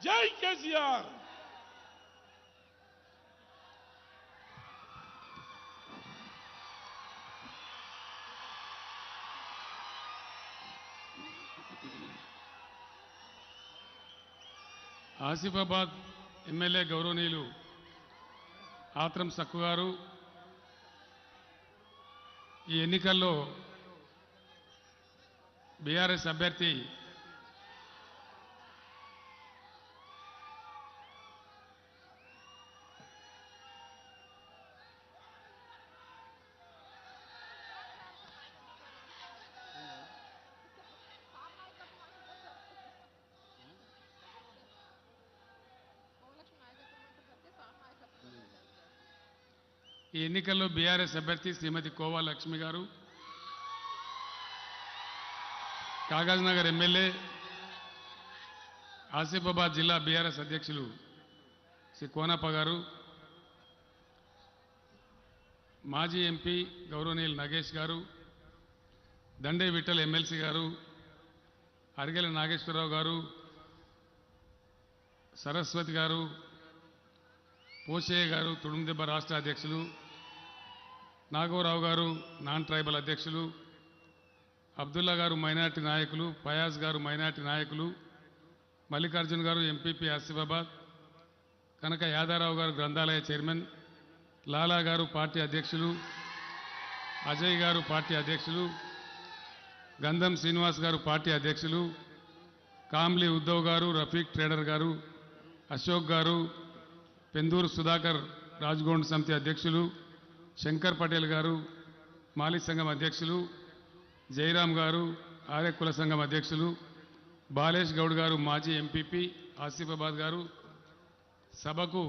జై కేసీఆర్. ఆసిఫాబాద్ ఎమ్మెల్యే గౌరవనీయులు ఆత్రం సక్కు గారు ఈ ఎన్నికల్లో బీఆర్ఎస్ అభ్యర్థి బీఆర్ఎస్ అభ్యర్థి శ్రీమతి కోవా లక్ష్మి గారు, కాగజ్ నగర్ ఎమ్మెల్యే ఆసిఫాబాద్ జిల్లా బీఆర్ఎస్ అధ్యక్షులు శ్రీ కోనప్ప గారు, మాజీ ఎంపీ గౌరవనీయులు నగేష్ గారు, దండే విఠల్ ఎమ్మెల్సీ గారు, అరిగెల నాగేశ్వరరావు గారు, సరస్వతి గారు, పోషయ్య గారు తుడుందెబ్బ రాష్ట్ర అధ్యక్షులు, నాగోరావు గారు నాన్ ట్రైబల్ అధ్యక్షులు, అబ్దుల్లా గారు మైనార్టీ నాయకులు, ఫయాజ్ గారు మైనార్టీ నాయకులు, మల్లికార్జున్ గారు ఎంపీపీ ఆసిఫాబాద్, కనక యాదారావు గారు గ్రంథాలయ చైర్మన్, లాలా గారు పార్టీ అధ్యక్షులు, అజయ్ గారు పార్టీ అధ్యక్షులు, గంధం శ్రీనివాస్ గారు పార్టీ అధ్యక్షులు, కామ్లీ ఉద్దవ్ గారు, రఫీక్ ట్రేడర్ గారు, అశోక్ గారు, పెందూరు సుధాకర్ రాజ్గోండ్ సమితి అధ్యక్షులు, శంకర్ పటేల్ గారు మాలి సంఘం అధ్యక్షులు, జయరాం గారు ఆర్య కుల సంఘం అధ్యక్షులు, బాలేష్ గౌడ్ గారు మాజీ ఎంపీపీ ఆసిఫాబాద్ గారు, సభకు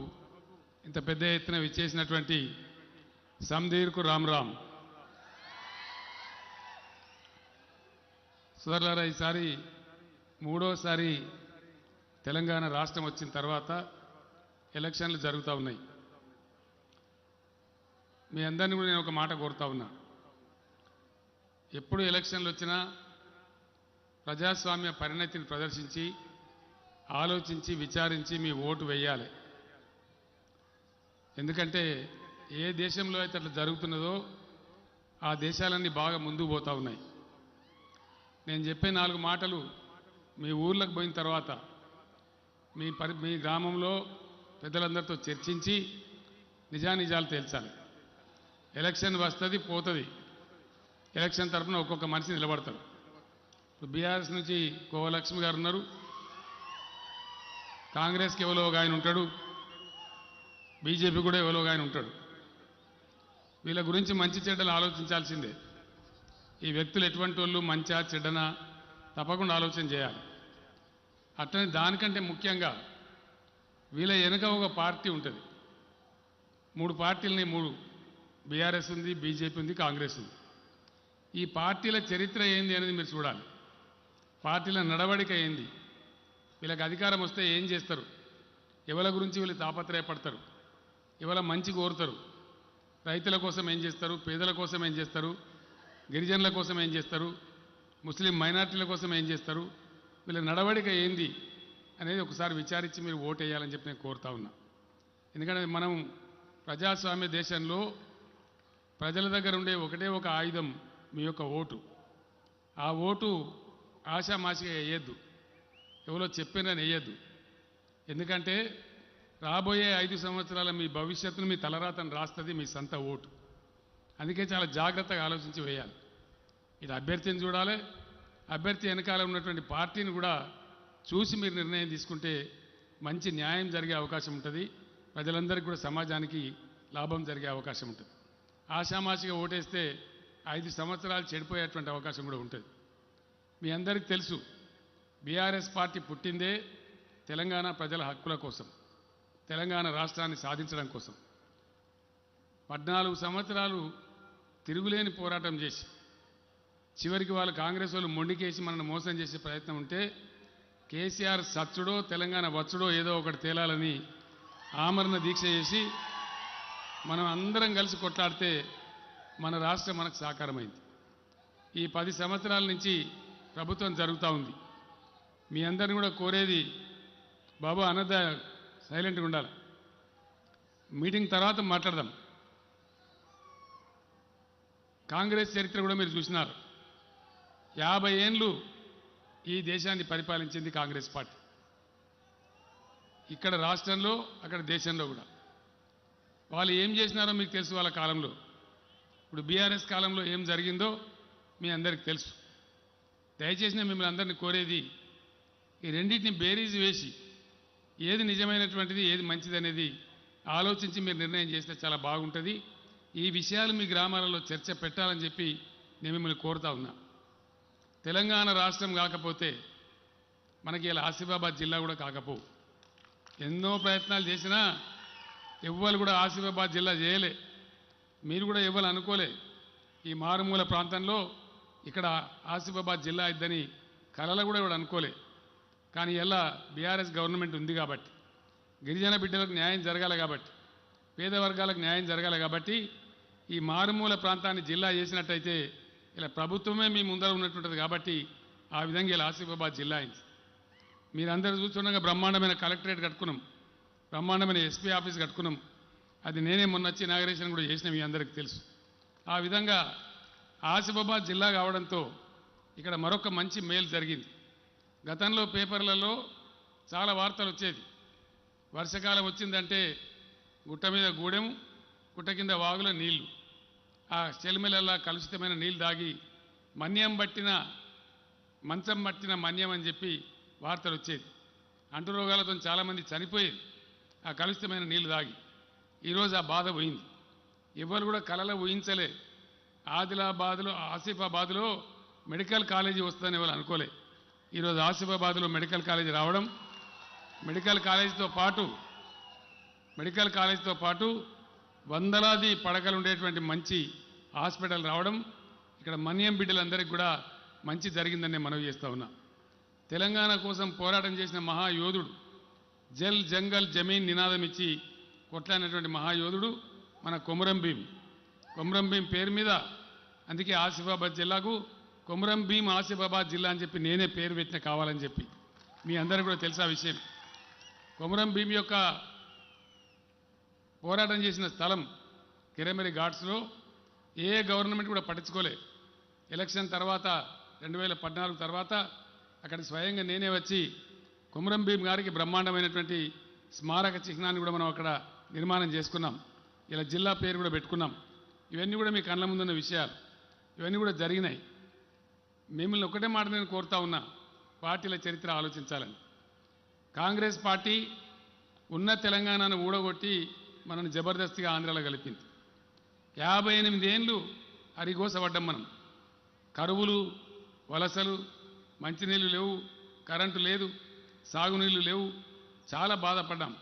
ఇంత పెద్ద ఎత్తున విచ్చేసినటువంటి సందీర్కు రామ్ సోదరులారా, ఈసారి మూడోసారి తెలంగాణ రాష్ట్రం వచ్చిన తర్వాత ఎలక్షన్లు జరుగుతూ ఉన్నాయి. మీ అందరినీ కూడా నేను ఒక మాట కోరుతా ఉన్నా. ఎప్పుడు ఎలక్షన్లు వచ్చినా ప్రజాస్వామ్య పరిణతిని ప్రదర్శించి ఆలోచించి విచారించి మీ ఓటు వేయాలి. ఎందుకంటే ఏ దేశంలో అయితే అట్లా జరుగుతున్నదో ఆ దేశాలన్నీ బాగా ముందుకు పోతూ ఉన్నాయి. నేను చెప్పే 4 మాటలు మీ ఊర్లకు పోయిన తర్వాత మీ గ్రామంలో పెద్దలందరితో చర్చించి నిజానిజాలు తేల్చాలి. ఎలక్షన్ వస్తుంది పోతుంది, ఎలక్షన్ తరఫున ఒక్కొక్క మనిషి నిలబడతారు. ఇప్పుడు బీఆర్ఎస్ నుంచి కోవలక్ష్మి గారు ఉన్నారు, కాంగ్రెస్కి ఎవరో ఒక ఆయన ఉంటాడు, బీజేపీ కూడా ఎవరో ఒక ఆయన ఉంటాడు. వీళ్ళ గురించి మంచి చెడ్డలు ఆలోచించాల్సిందే. ఈ వ్యక్తులు ఎటువంటి వాళ్ళు, మంచా చెడ్డనా తప్పకుండా ఆలోచన చేయాలి. అట్లనే దానికంటే ముఖ్యంగా వీళ్ళ వెనుక ఒక పార్టీ ఉంటుంది. 3 పార్టీలని, 3 బీఆర్ఎస్ ఉంది, బీజేపీ ఉంది, కాంగ్రెస్ ఉంది. ఈ పార్టీల చరిత్ర ఏంది అనేది మీరు చూడాలి. పార్టీల నడవడిక ఏంది, వీళ్ళకి అధికారం వస్తే ఏం చేస్తారు, ఎవరి గురించి వీళ్ళు తాపత్రయపడతారు, ఎవరి మంచి కోరుతారు, రైతుల కోసం ఏం చేస్తారు, పేదల కోసం ఏం చేస్తారు, గిరిజనుల కోసం ఏం చేస్తారు, ముస్లిం మైనార్టీల కోసం ఏం చేస్తారు, వీళ్ళ నడవడిక ఏంది అనేది ఒకసారి విచారించి మీరు ఓటు వేయాలని చెప్పి నేను కోరుతా ఉన్నా. ఎందుకంటే మనం ప్రజాస్వామ్య దేశంలో ప్రజల దగ్గర ఉండే ఒకటే ఒక ఆయుధం మీ యొక్క ఓటు. ఆ ఓటు ఆషామాషిగా వేయద్దు, ఎవరో చెప్పినని వేయద్దు. ఎందుకంటే రాబోయే 5 సంవత్సరాల మీ భవిష్యత్తును, మీ తలరాతను రాస్తుంది మీ సొంత ఓటు. అందుకే చాలా జాగ్రత్తగా ఆలోచించి వేయాలి. ఇది అభ్యర్థిని చూడాలి, అభ్యర్థి వెనకాల ఉన్నటువంటి పార్టీని కూడా చూసి మీరు నిర్ణయం తీసుకుంటే మంచి న్యాయం జరిగే అవకాశం ఉంటుంది. ప్రజలందరికీ కూడా సమాజానికి లాభం జరిగే అవకాశం ఉంటుంది. ఆషామాషిగా ఓటేస్తే 5 సంవత్సరాలు చెడిపోయేటువంటి అవకాశం కూడా ఉంటుంది. మీ అందరికీ తెలుసు, బీఆర్ఎస్ పార్టీ పుట్టిందే తెలంగాణ ప్రజల హక్కుల కోసం, తెలంగాణ రాష్ట్రాన్ని సాధించడం కోసం. 14 సంవత్సరాలు తిరుగులేని పోరాటం చేసి చివరికి వాళ్ళు కాంగ్రెస్ వాళ్ళు మొండికేసి మనల్ని మోసం చేసే ప్రయత్నం ఉంటే కేసీఆర్ సచ్చుడో తెలంగాణ వచ్చుడో ఏదో ఒకటి తేలాలని ఆమరణ దీక్ష చేసి మనం అందరం కలిసి కొట్లాడితే మన రాష్ట్రం మనకు సాకారమైంది. ఈ 10 సంవత్సరాల నుంచి ప్రభుత్వం జరుగుతూ ఉంది. మీ అందరిని కూడా కోరేది, బాబు అనద్ద సైలెంట్గా ఉండాలి. మీటింగ్ తర్వాత మాట్లాడదాం. కాంగ్రెస్ చరిత్ర కూడా మీరు చూసినారు. 50 ఏండ్లు ఈ దేశాన్ని పరిపాలించింది కాంగ్రెస్ పార్టీ. ఇక్కడ రాష్ట్రంలో, అక్కడ దేశంలో కూడా. వాళ్ళు ఏం చేసినారో మీకు తెలుసు. వాళ్ళ కాలంలో, ఇప్పుడు బీఆర్ఎస్ కాలంలో ఏం జరిగిందో మీ అందరికీ తెలుసు. దయచేసి నేను మిమ్మల్ని అందరినీ కోరేది, ఈ రెండింటిని బేరీజు వేసి ఏది నిజమైనటువంటిది, ఏది మంచిది అనేది ఆలోచించి మీరు నిర్ణయం చేస్తే చాలా బాగుంటుంది. ఈ విషయాలు మీ గ్రామాలలో చర్చ పెట్టాలని చెప్పి నేను మిమ్మల్ని కోరుతా ఉన్నా. తెలంగాణ రాష్ట్రం కాకపోతే మనకి ఇలా ఆసిఫాబాద్ జిల్లా కూడా కాకపోవు. ఎన్నో ప్రయత్నాలు చేసినా ఎవ్వరు కూడా ఆసిఫాబాద్ జిల్లా చేయలే. మీరు కూడా ఎవ్వరు అనుకోలే ఈ మారుమూల ప్రాంతంలో ఇక్కడ ఆసిఫాబాద్ జిల్లా ఇద్దని కలలు కూడా ఎవరు అనుకోలే. కానీ ఇలా బీఆర్ఎస్ గవర్నమెంట్ ఉంది కాబట్టి, గిరిజన బిడ్డలకు న్యాయం జరగాలి కాబట్టి, పేద వర్గాలకు న్యాయం జరగాలి కాబట్టి ఈ మారుమూల ప్రాంతాన్ని జిల్లా చేసినట్టయితే ఇలా ప్రభుత్వమే మీ ముందర ఉన్నట్టుంటుంది కాబట్టి ఆ విధంగా ఇలా ఆసిఫాబాద్ జిల్లా అయింది. మీరందరూ చూస్తుండగా బ్రహ్మాండమైన కలెక్టరేట్ కట్టుకున్నాం, బ్రహ్మాండమైన ఎస్పీ ఆఫీస్ కట్టుకున్నాం. అది నేనే మొన్న వచ్చి ఇనాగరేషన్ కూడా చేసిన మీ అందరికీ తెలుసు. ఆ విధంగా ఆసిఫాబాద్ జిల్లా కావడంతో ఇక్కడ మరొక మంచి మేలు జరిగింది. గతంలో పేపర్లలో చాలా వార్తలు వచ్చేది. వర్షాకాలం వచ్చిందంటే గుట్ట మీద గూడెం, గుట్ట కింద వాగుల నీళ్లు, ఆ చెలిమెలల్లా కలుషితమైన నీళ్లు దాగి మన్యం పట్టిన మంచం పట్టిన మన్యం అని చెప్పి వార్తలు వచ్చేది. అంటురోగాలతో చాలామంది చనిపోయేది ఆ కలుషితమైన నీళ్లు దాగి. ఈరోజు ఆ బాధ పోయింది. ఎవరు కూడా కలలో ఊహించలే ఆదిలాబాద్లో, ఆసిఫాబాద్లో మెడికల్ కాలేజీ వస్తుందని ఎవరు అనుకోలే. ఈరోజు ఆసిఫాబాద్లో మెడికల్ కాలేజీ రావడం, మెడికల్ కాలేజీతో పాటు వందలాది పడకలు ఉండేటువంటి మంచి హాస్పిటల్ రావడం, ఇక్కడ మన్యం బిడ్డలందరికీ కూడా మంచి జరిగిందని నేను మనవి చేస్తా ఉన్నా. తెలంగాణ కోసం పోరాటం చేసిన మహాయోధుడు, జల్ జంగల్ జమీన్ నినాదం ఇచ్చి కొట్లాడినటువంటి మహాయోధుడు మన కొమురం భీం. కొమురం భీం పేరు మీద అందుకే ఆసిఫాబాద్ జిల్లాకు కొమురం భీం ఆసిఫాబాద్ జిల్లా అని చెప్పి నేనే పేరు పెట్టిన కావాలని చెప్పి. మీ అందరికీ కూడా తెలుసా విషయం. కొమురం భీం యొక్క పోరాటం చేసిన స్థలం కిరమరి ఘాట్స్లో ఏ గవర్నమెంట్ కూడా పట్టించుకోలే. ఎలక్షన్ తర్వాత 2014 తర్వాత అక్కడికి స్వయంగా నేనే వచ్చి కొమురం భీం గారికి బ్రహ్మాండమైనటువంటి స్మారక చిహ్నాన్ని కూడా మనం అక్కడ నిర్మాణం చేసుకున్నాం. ఇలా జిల్లా పేరు కూడా పెట్టుకున్నాం. ఇవన్నీ కూడా మీ కళ్ళ ముందున్న విషయాలు, ఇవన్నీ కూడా జరిగినాయి. మిమ్మల్ని ఒకటే మాట నేను కోరుతా ఉన్నా, పార్టీల చరిత్ర ఆలోచించాలని. కాంగ్రెస్ పార్టీ ఉన్న తెలంగాణను ఊడగొట్టి మనల్ని జబర్దస్తిగా ఆంధ్రాలో కలిపింది. 58 ఏండ్లు అరిగోసపడ్డం మనం. కరువులు, వలసలు, మంచినీళ్ళు లేవు, కరెంటు లేదు, సాగునీళ్ళు లేవు, చాలా బాధపడ్డాం.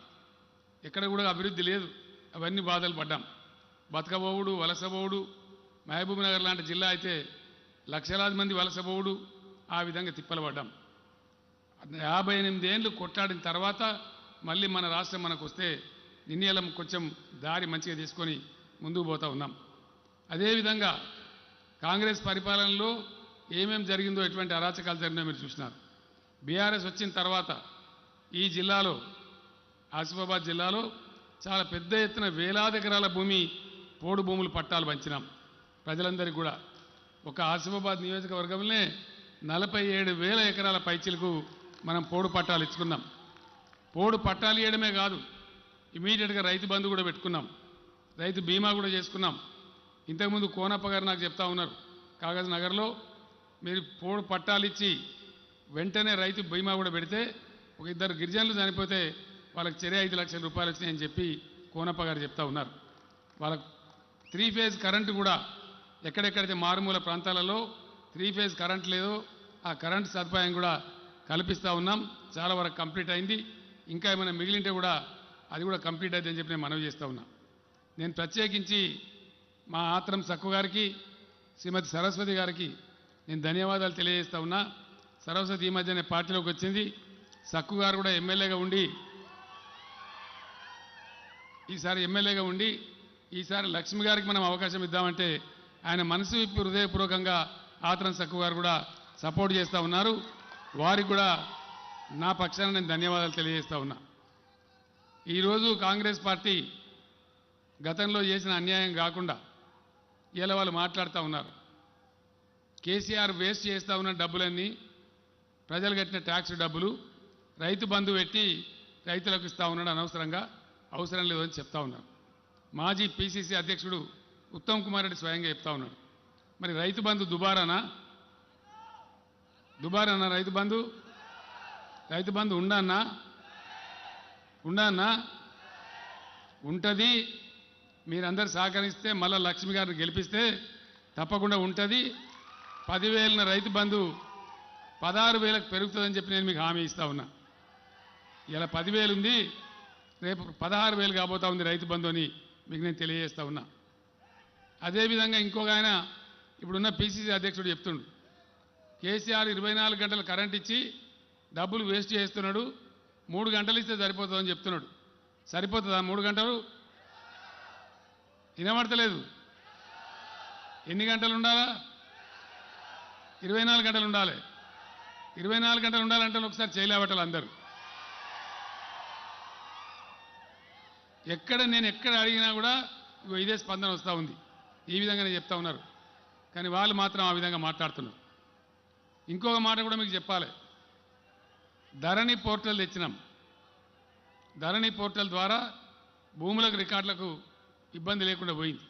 ఎక్కడ కూడా అభివృద్ధి లేదు. అవన్నీ బాధలు పడ్డాం. బతకబోవుడు, వలసబోవుడు. మహబూబ్ నగర్ లాంటి జిల్లా అయితే లక్షలాది మంది వలసబోవుడు. ఆ విధంగా తిప్పలు పడ్డాం. 58 ఏండ్లు కొట్లాడిన తర్వాత మళ్ళీ మన రాష్ట్రం మనకు వస్తే నిన్నెలం కొంచెం దారి మంచిగా తీసుకొని ముందుకు పోతా ఉన్నాం. అదేవిధంగా కాంగ్రెస్ పరిపాలనలో ఏమేం జరిగిందో, ఎటువంటి అరాచకాలు జరిగినా మీరు చూసినారు. బీఆర్ఎస్ వచ్చిన తర్వాత ఈ జిల్లాలో, ఆసిఫాబాద్ జిల్లాలో చాలా పెద్ద ఎత్తున వేలాది ఎకరాల భూమి, పోడు భూములు పట్టాలు పంచినాం ప్రజలందరికీ కూడా. ఒక ఆసిఫాబాద్ నియోజకవర్గంలోనే 47,000 ఎకరాల పైచిలకు మనం పోడు పట్టాలు ఇచ్చుకున్నాం. పోడు పట్టాలు ఇవ్వడమే కాదు, ఇమీడియట్గా రైతు బంధు కూడా పెట్టుకున్నాం, రైతు బీమా కూడా చేసుకున్నాం. ఇంతకుముందు కోనప్ప గారు నాకు చెప్తా ఉన్నారు, కాగజ్ నగర్లో మీరు పోడు పట్టాలు ఇచ్చి వెంటనే రైతు బీమా కూడా పెడితే ఒక 2 గిరిజనులు చనిపోతే వాళ్ళకి చెరే 5 లక్షల రూపాయలు వచ్చినాయని చెప్పి కోనప్ప గారు చెప్తా ఉన్నారు. వాళ్ళకు 3 ఫేజ్ కరెంటు కూడా ఎక్కడెక్కడైతే మారుమూల ప్రాంతాలలో 3 ఫేజ్ కరెంట్ లేదో ఆ కరెంటు సదుపాయం కూడా కల్పిస్తూ ఉన్నాం. చాలా వరకు కంప్లీట్ అయింది. ఇంకా ఏమైనా మిగిలింటే కూడా అది కూడా కంప్లీట్ అయిందని చెప్పి నేను మనవి చేస్తూ ఉన్నా. నేను ప్రత్యేకించి మా ఆత్రం సక్కు గారికి, శ్రీమతి సరస్వతి గారికి నేను ధన్యవాదాలు తెలియజేస్తా ఉన్నా. సరస్వతి ఈ మధ్యనే పార్టీలోకి వచ్చింది. సక్కు గారు కూడా ఎమ్మెల్యేగా ఉండి ఈసారి లక్ష్మి గారికి మనం అవకాశం ఇద్దామంటే ఆయన మనసు విప్పి హృదయపూర్వకంగా ఆత్రం సక్కు గారు కూడా సపోర్ట్ చేస్తూ ఉన్నారు. వారికి కూడా నా పక్షాన నేను ధన్యవాదాలు తెలియజేస్తా ఉన్నా. ఈరోజు కాంగ్రెస్ పార్టీ గతంలో చేసిన అన్యాయం కాకుండా ఇలా వాళ్ళు మాట్లాడుతూ ఉన్నారు. కేసీఆర్ వేస్ట్ చేస్తూ ఉన్న డబ్బులన్నీ ప్రజలు కట్టిన ట్యాక్స్ డబ్బులు రైతు బంధు పెట్టి రైతులకు ఇస్తూ ఉన్నాడు, అనవసరంగా అవసరం లేదు అని చెప్తా ఉన్నారు. మాజీ పిసిసి అధ్యక్షుడు ఉత్తమ్ కుమార్ రెడ్డి స్వయంగా చెప్తా ఉన్నాడు. మరి రైతు బంధు దుబారానా రైతు బంధు ఉండన్నా ఉంటుంది. మీరందరూ సహకరిస్తే మళ్ళా లక్ష్మి గారిని గెలిపిస్తే తప్పకుండా ఉంటుంది. 10,000 రైతు బంధు 16,000కు పెరుగుతుందని చెప్పి నేను మీకు హామీ ఇస్తా ఉన్నా. ఇలా 10,000 ఉంది, రేపు 16,000 కాబోతా ఉంది రైతు బంధు అని మీకు నేను తెలియజేస్తా ఉన్నా. అదేవిధంగా ఇంకొక ఆయన ఇప్పుడున్న పిసిసి అధ్యక్షుడు చెప్తుండు, కేసీఆర్ 24 గంటలు కరెంట్ ఇచ్చి డబ్బులు వేస్ట్ చేస్తున్నాడు, 3 గంటలు ఇస్తే సరిపోతుందని చెప్తున్నాడు. సరిపోతుందా 3 గంటలు? వినబడతలేదు. ఎన్ని గంటలు ఉండాలా? 24 గంటలు ఉండాలి. 24 గంటలు ఉండాలంటే ఒకసారి చేయలేబట్టాలి అందరూ. నేను ఎక్కడ అడిగినా కూడా ఇదే స్పందన వస్తూ ఉంది. ఈ విధంగానే చెప్తా ఉన్నారు. కానీ వాళ్ళు మాత్రం ఆ విధంగా మాట్లాడుతున్నారు. ఇంకొక మాట కూడా మీకు చెప్పాలి. ధరణి పోర్టల్ తెచ్చినాం. ధరణి పోర్టల్ ద్వారా భూములకు రికార్డులకు ఇబ్బంది లేకుండా పోయింది.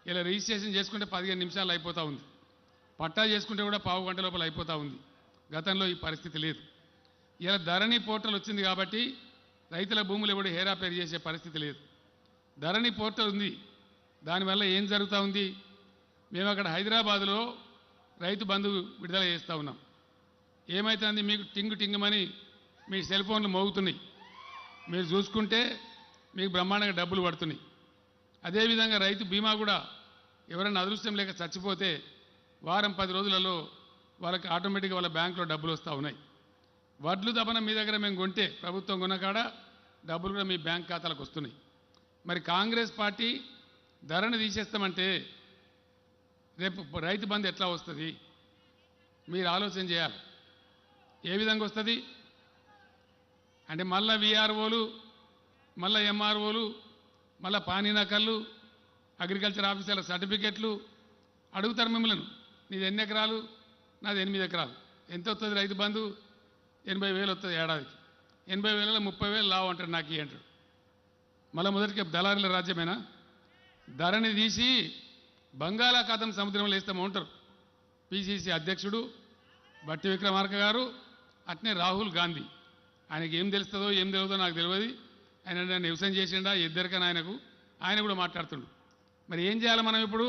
ఇలా రిజిస్ట్రేషన్ చేసుకుంటే 15 నిమిషాలు అయిపోతూ ఉంది. పట్టా చేసుకుంటే కూడా పావు గంట లోపల అయిపోతూ ఉంది. గతంలో ఈ పరిస్థితి లేదు. ఇలా ధరణి పోర్టల్ వచ్చింది కాబట్టి రైతుల భూములు ఎవడు హేరాపేరు చేసే పరిస్థితి లేదు. ధరణి పోర్టల్ ఉంది. దానివల్ల ఏం జరుగుతూ ఉంది? మేము అక్కడ హైదరాబాదులో రైతు బంధు విడుదల చేస్తూ ఉన్నాం. ఏమైతుంది? మీకు టింగుమని మీ సెల్ ఫోన్లు మోగుతున్నాయి. మీరు చూసుకుంటే మీకు బ్రహ్మాండంగా డబ్బులు పడుతున్నాయి. అదేవిధంగా రైతు బీమా కూడా ఎవరైనా అదృష్టం లేక చచ్చిపోతే వారం 10 రోజులలో వాళ్ళకి ఆటోమేటిక్గా వాళ్ళ బ్యాంకులో డబ్బులు వస్తూ ఉన్నాయి. వడ్లు తపన మీ దగ్గర మేము కొంటే ప్రభుత్వం కొన్నకాడ డబ్బులు కూడా మీ బ్యాంక్ ఖాతాలకు వస్తున్నాయి. మరి కాంగ్రెస్ పార్టీ ధరని తీసేస్తామంటే రేపు రైతు బంధు ఎట్లా వస్తుంది? మీరు ఆలోచన చేయాలి. ఏ విధంగా వస్తుంది అంటే మళ్ళా విఆర్ఓలు, మళ్ళా ఎంఆర్ఓలు, మళ్ళా పానీ నకళ్ళు, అగ్రికల్చర్ ఆఫీసర్ల సర్టిఫికెట్లు అడుగుతారు మిమ్మల్ని. నీది ఎన్ని ఎకరాలు? నాది 8 ఎకరాలు. ఎంత వస్తుంది రైతు బంధు? 80,000 వస్తుంది ఏడాదికి. 80,000లో 30,000 లావు అంటాడు, నాకు అంటాడు. మళ్ళీ మొదటికి దళారుల రాజ్యమేనా? ధరని తీసి బంగాళాఖాతం సముద్రంలో వేస్తామంటారు పిసిసి అధ్యక్షుడు బట్టి విక్రమార్క గారు, అట్నే రాహుల్ గాంధీ. ఆయనకి ఏం తెలుస్తుందో ఏం తెలియదో నాకు తెలియదు. ఆయన నన్ను వ్యవసాయం చేసిండా ఇద్దరికైనా ఆయన కూడా మాట్లాడుతుండు. మరి ఏం చేయాలి మనం ఇప్పుడు?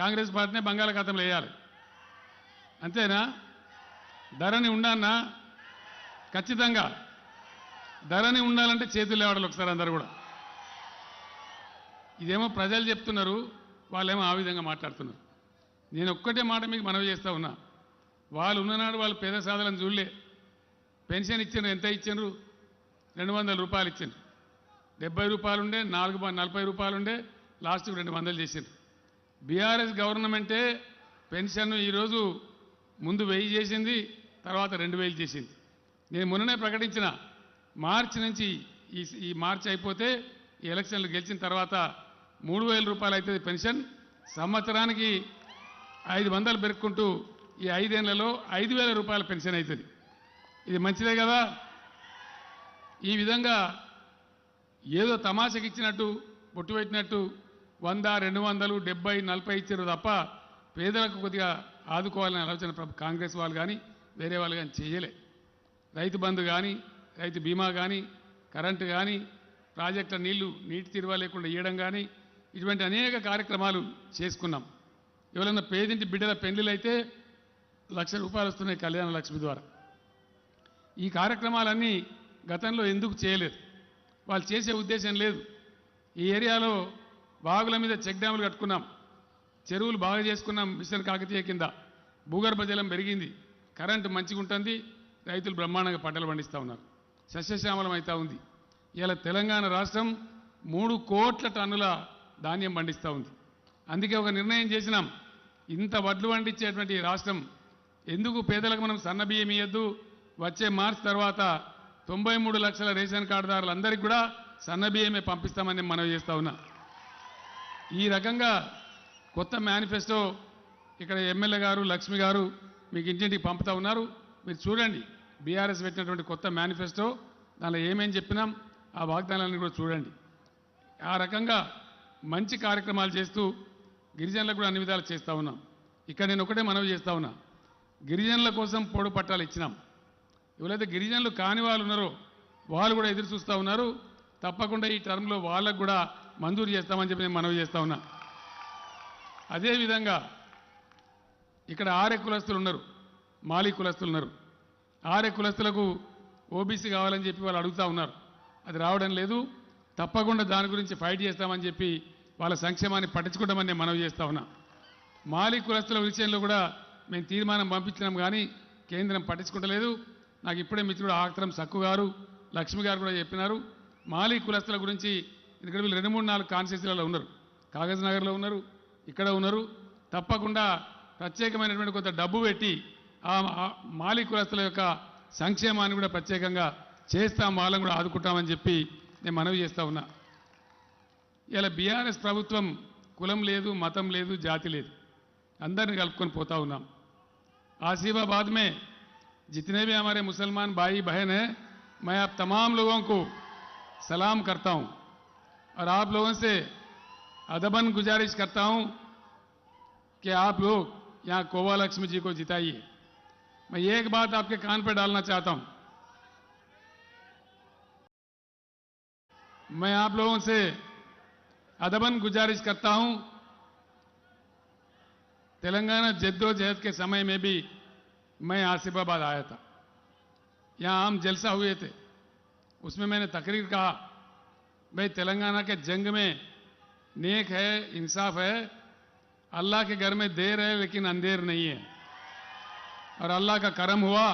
కాంగ్రెస్ పార్టీనే బంగాళాఖాతంలో వేయాలి, అంతేనా? ధరని ఉండన్నా? ఖచ్చితంగా ధరని ఉండాలంటే చేతులు లేవడాలి ఒకసారి అందరూ కూడా. ఇదేమో ప్రజలు చెప్తున్నారు, వాళ్ళేమో ఆ విధంగా మాట్లాడుతున్నారు. నేను ఒక్కటే మాట మీకు మనవి చేస్తూ ఉన్నా. వాళ్ళు ఉన్ననాడు వాళ్ళు పేద సాధలను చూడలే. పెన్షన్ ఇచ్చిండ్రు, ఎంత ఇచ్చిండ్రు? 200 రూపాయలు ఇచ్చిండ్రు. 70 రూపాయలు ఉండే, 40 రూపాయలు ఉండే, లాస్ట్కు 200 చేసిండ్రు. బీఆర్ఎస్ గవర్నమెంటే పెన్షన్ ఈరోజు ముందు 1000 చేసింది, తర్వాత 2000 చేసింది. నేను మొన్ననే ప్రకటించిన మార్చి నుంచి ఈ మార్చి అయిపోతే ఈ ఎలక్షన్లు గెలిచిన తర్వాత 3,000 రూపాయలు అవుతుంది పెన్షన్. సంవత్సరానికి 500 పెరుక్కుంటూ ఈ 5 ఏళ్లలో 5,000 రూపాయల పెన్షన్ అవుతుంది. ఇది మంచిదే కదా? ఈ విధంగా ఏదో తమాషకి ఇచ్చినట్టు పొట్టు పెట్టినట్టు 100, 200, 70, 40 ఇచ్చారు తప్ప పేదలకు కొద్దిగా ఆదుకోవాలనే ఆలోచన కాంగ్రెస్ వాళ్ళు కానీ వేరే వాళ్ళు కానీ చేయలే. రైతు బంధు కానీ, రైతు బీమా కానీ, కరెంటు కానీ, ప్రాజెక్టుల నీటి తీరువ లేకుండా ఇవ్వడం కానీ, ఇటువంటి అనేక కార్యక్రమాలు చేసుకున్నాం. ఎవరైనా పేదింటి బిడ్డల పెళ్లిళ్ళు అయితే 1,00,000 రూపాయలు వస్తున్నాయి కళ్యాణ లక్ష్మి ద్వారా. ఈ కార్యక్రమాలన్నీ గతంలో ఎందుకు చేయలేదు? వాళ్ళు చేసే ఉద్దేశం లేదు. ఈ ఏరియాలో వాగుల మీద చెక్ డ్యాములు కట్టుకున్నాం, చెరువులు బాగా చేసుకున్నాం. మిషన్ కాకతీయ కింద భూగర్భ జలం పెరిగింది, కరెంటు మంచిగా ఉంటుంది, రైతులు బ్రహ్మాండంగా పంటలు పండిస్తూ ఉన్నారు, సస్యశ్యామలం అవుతూ ఉంది. ఇలా తెలంగాణ రాష్ట్రం 3 కోట్ల టన్నుల ధాన్యం పండిస్తూ ఉంది. అందుకే ఒక నిర్ణయం చేసినాం, ఇంత వడ్లు పండించేటువంటి రాష్ట్రం ఎందుకు పేదలకు మనం సన్న బియ్యం ఇయ్యద్దు? వచ్చే మార్చి తర్వాత 93 లక్షల రేషన్ కార్డుదారులందరికీ కూడా సన్న బియ్యమే పంపిస్తామని మనవి చేస్తా ఉన్నా. ఈ రకంగా కొత్త మేనిఫెస్టో ఇక్కడ ఎమ్మెల్యే గారు లక్ష్మి గారు మీకు ఇంటింటికి పంపుతా ఉన్నారు. మీరు చూడండి బీఆర్ఎస్ పెట్టినటువంటి కొత్త మేనిఫెస్టో, దానిలో ఏమేం చెప్పినాం ఆ వాగ్దానాలను కూడా చూడండి. ఆ రకంగా మంచి కార్యక్రమాలు చేస్తూ గిరిజనులకు కూడా అన్ని విధాలు చేస్తూ ఉన్నాం. ఇక్కడ నేను ఒకటే మనవి చేస్తూ ఉన్నా, గిరిజనుల కోసం పొడు పట్టాలు ఇచ్చినాం. ఎవరైతే గిరిజనులు కాని వాళ్ళు ఉన్నారో వాళ్ళు కూడా ఎదురు చూస్తూ ఉన్నారు. తప్పకుండా ఈ టర్మ్లో వాళ్ళకు కూడా మంజూరు చేస్తామని చెప్పి నేను మనవి చేస్తూ ఉన్నా. అదేవిధంగా ఇక్కడ ఆర్ఏ కులస్తులు ఉన్నారు, మాలీ కులస్తులు ఉన్నారు. ఆర్ఏ కులస్తులకు ఓబీసీ కావాలని చెప్పి వాళ్ళు అడుగుతూ ఉన్నారు. అది రావడం లేదు. తప్పకుండా దాని గురించి ఫైట్ చేస్తామని చెప్పి వాళ్ళ సంక్షేమాన్ని పట్టించుకుంటామని నేను మనవి చేస్తా ఉన్నా. మాలీ కులస్తుల విషయంలో కూడా మేము తీర్మానం పంపించినాం, కానీ కేంద్రం పట్టించుకుంటలేదు. నాకు ఇప్పుడే మిత్రుడు ఆక్తరం సక్కు గారు లక్ష్మి గారు కూడా చెప్పినారు. మాలీ కులస్తుల గురించి ఇక్కడ వీళ్ళు 2-3-4 కాన్స్టిట్యూన్సీలలో ఉన్నారు. కాగజ్ నగర్లో ఉన్నారు, ఇక్కడ ఉన్నారు. తప్పకుండా ప్రత్యేకమైనటువంటి కొంత డబ్బు పెట్టి ఆ మాలీ కులస్తుల యొక్క సంక్షేమాన్ని కూడా ప్రత్యేకంగా చేస్తాం, వాళ్ళని కూడా ఆదుకుంటామని చెప్పి నేను మనవి చేస్తా ఉన్నా. ఇలా బీఆర్ఎస్ ప్రభుత్వం కులం లేదు, మతం లేదు, జాతి లేదు, అందరిని కలుపుకొని పోతా ఉన్నాం. आसिफाबाद में जितने भी हमारे मुसलमान भाई बहन हैं, मैं आप तमाम लोगों को सलाम करता हूं और आप लोगों से अदबन गुजारिश करता हूं कि आप लोग यहां कोवा लक्ष्मी जी को जिताइए. मैं एक बात आपके कान पर डालना चाहता हूं. मैं आप लोगों से अदबन गुजारिश करता हूं, तेलंगाना जद्दोजहद के समय में भी मैं आसिफाबाद आया था. यहां आम जलसा हुए थे, उसमें मैंने तकरीर कहा, भाई तेलंगाना के जंग में नेक है, इंसाफ है, अल्लाह के घर में देर है लेकिन अंधेर नहीं है, और अल्लाह का करम हुआ,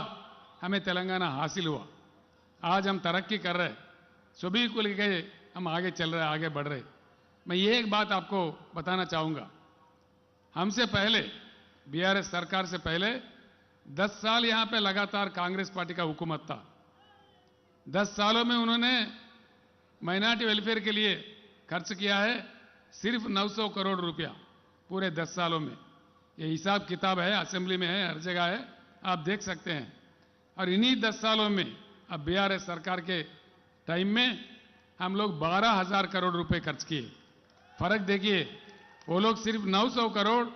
हमें तेलंगाना हासिल हुआ. आज हम तरक्की कर रहे, सभी को लेके हम आगे चल रहे, आगे बढ़ रहे. मैं ये एक बात आपको बताना चाहूंगा, हमसे पहले बीआरएस सरकार से पहले 10 साल यहां पे लगातार कांग्रेस पार्टी का हुकूमत था. 10 सालों में उन्होंने माइनॉरिटी वेलफेयर के लिए खर्च किया है सिर्फ 900 करोड़ रुपया पूरे 10 सालों में. ये हिसाब किताब है, असेंबली में है, हर जगह है, आप देख सकते हैं. और इन्हीं 10 सालों में अब बीआरएस सरकार के टाइम में हम लोग 12,000 करोड़ रुपए खर्च किए. फर्क देखिए, वो लोग सिर्फ 900 करोड़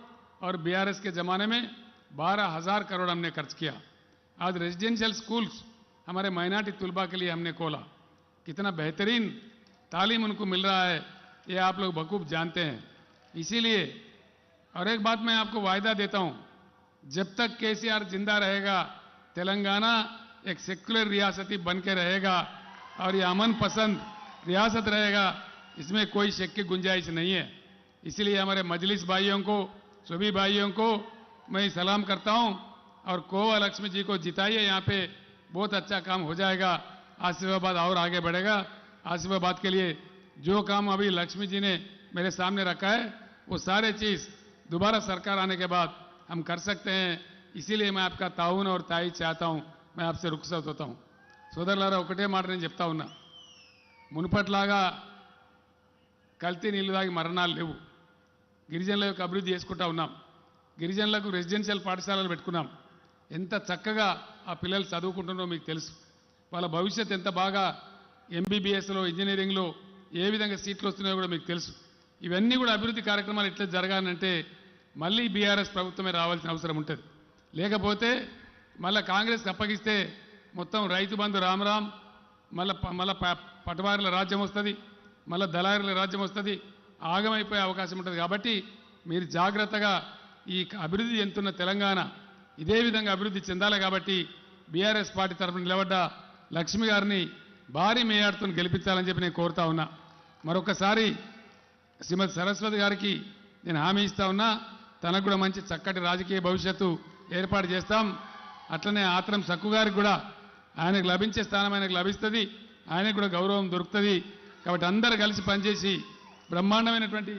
और बीआरएस के जमाने में 12,000 करोड़ हमने खर्च किया. आज रेजिडेंशियल स्कूल्स हमारे माइनॉरिटी तुलबा के लिए हमने खोला. कितना बेहतरीन तालीम उनको मिल रहा है, ये आप लोग बखूब जानते हैं. इसीलिए और एक बात मैं आपको वायदा देता हूं, जब तक केसीआर जिंदा रहेगा तेलंगाना एक सेक्युलर रियासती बन के रहेगा और ये अमन पसंद रियासत रहेगा, इसमें कोई शक की गुंजाइश नहीं है. इसलिए हमारे मजलिस भाइयों को, सभी भाइयों को मैं सलाम करता हूं और कोवा लक्ष्मी जी को जिताइए. यहां पे बहुत अच्छा काम हो जाएगा, आसिफाबाद और आगे बढ़ेगा. आसिफाबाद के लिए जो काम अभी लक्ष्मी जी ने मेरे सामने रखा है, वो सारे चीज दोबारा सरकार आने के बाद हम कर सकते हैं. इसीलिए मैं आपका ताउन और ताई चाहता हूं. मैं आपसे रुखसत होता हूं. సోదరులారా, ఒకటే మాట నేను చెప్తా ఉన్నా, మునుపట్లాగా కల్తీ నీళ్లు తాగి మరణాలు లేవు. గిరిజనుల యొక్క అభివృద్ధి చేసుకుంటా ఉన్నాం. గిరిజనులకు రెసిడెన్షియల్ పాఠశాలలు పెట్టుకున్నాం. ఎంత చక్కగా ఆ పిల్లలు చదువుకుంటున్నారో మీకు తెలుసు. వాళ్ళ భవిష్యత్ ఎంత బాగా ఎంబీబీఎస్లో, ఇంజనీరింగ్లో ఏ విధంగా సీట్లు వస్తున్నాయో కూడా మీకు తెలుసు. ఇవన్నీ కూడా అభివృద్ధి కార్యక్రమాలు ఎట్లా జరగాలంటే మళ్ళీ బీఆర్ఎస్ ప్రభుత్వమే రావాల్సిన అవసరం ఉంటుంది. లేకపోతే మళ్ళీ కాంగ్రెస్ అప్పగిస్తే మొత్తం రైతు బంధు రామరామ్, మళ్ళీ పటవారుల రాజ్యం వస్తుంది, మళ్ళీ దళారుల రాజ్యం వస్తుంది, ఆగమైపోయే అవకాశం ఉంటుంది. కాబట్టి మీరు జాగ్రత్తగా ఈ అభివృద్ధి చెందుతున్న తెలంగాణ ఇదే విధంగా అభివృద్ధి చెందాలి. కాబట్టి బీఆర్ఎస్ పార్టీ తరఫున నిలబడ్డ లక్ష్మి గారిని భారీ మేయాడుతో గెలిపించాలని చెప్పి నేను కోరుతా ఉన్నా. మరొకసారి శ్రీమతి సరస్వతి గారికి నేను హామీ ఇస్తా ఉన్నా, తనకు కూడా మంచి చక్కటి రాజకీయ భవిష్యత్తు ఏర్పాటు చేస్తాం. అట్లనే ఆత్రం సక్కు గారికి కూడా ఆయనకు లభించే స్థానం ఆయనకు లభిస్తుంది, ఆయనకు కూడా గౌరవం దొరుకుతుంది. కాబట్టి అందరూ కలిసి పనిచేసి బ్రహ్మాండమైనటువంటి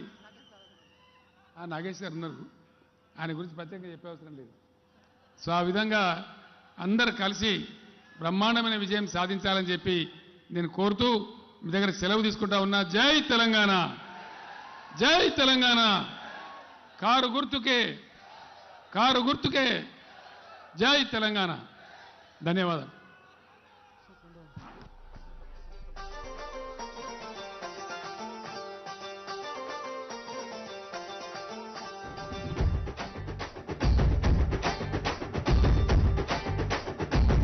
నాగేష్ గారు ఉన్నారు, ఆయన గురించి ప్రత్యేకంగా చెప్పే అవసరం లేదు. సో ఆ విధంగా అందరు కలిసి బ్రహ్మాండమైన విజయం సాధించాలని చెప్పి నేను కోరుతూ మీ దగ్గర సెలవు తీసుకుంటా ఉన్నా. జై తెలంగాణ, జై తెలంగాణ. కారు గుర్తుకే, కారు గుర్తుకే. జై తెలంగాణ. ధన్యవాదాలు.